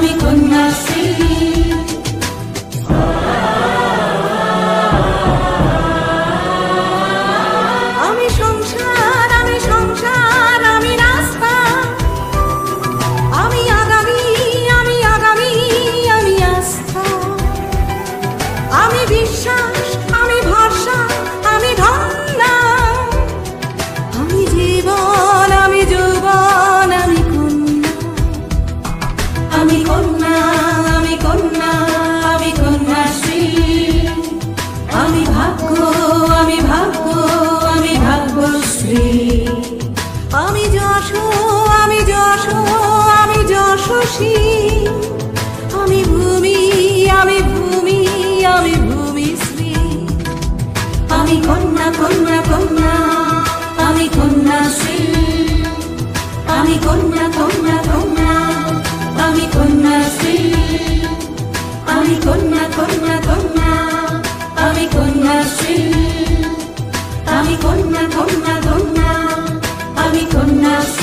আমি কন্যাশ্রী। আমি সংসার, আমি সংসার, আমি রাস্তা, আমি আগামী, আমি আগামী, আমি আস্থা, আমি বিশ্বাস, আমি ভরসা, আমি ধন্যা, আমি জীবন, আমি যৌবন, আমি কন্যা, আমি কন্যা, আমি কন্যা, আমি কন্যাশ্রী। আমি ভাগ্য, আমি ভাগ্য, আমি ভাগ্যশ্রী। আমি যশো, আমি যশো, আমি যশস্বী। আমি ভূমি, আমি ভূমি, আমি ভূমিশ্রী। আমি কন্যা, কন্যা, কন্যা, আমি কন্যাশ্রী। আমি কন্যা, কন্যা, কন্যা, আমি কন্যাশ্রী। আমি কন্যা, কন্যা, কন্যা, আমি কন্যাশ্রী। আমি কন্যা, কন্যা, কন্যা, আমি কন্যাশ্রী।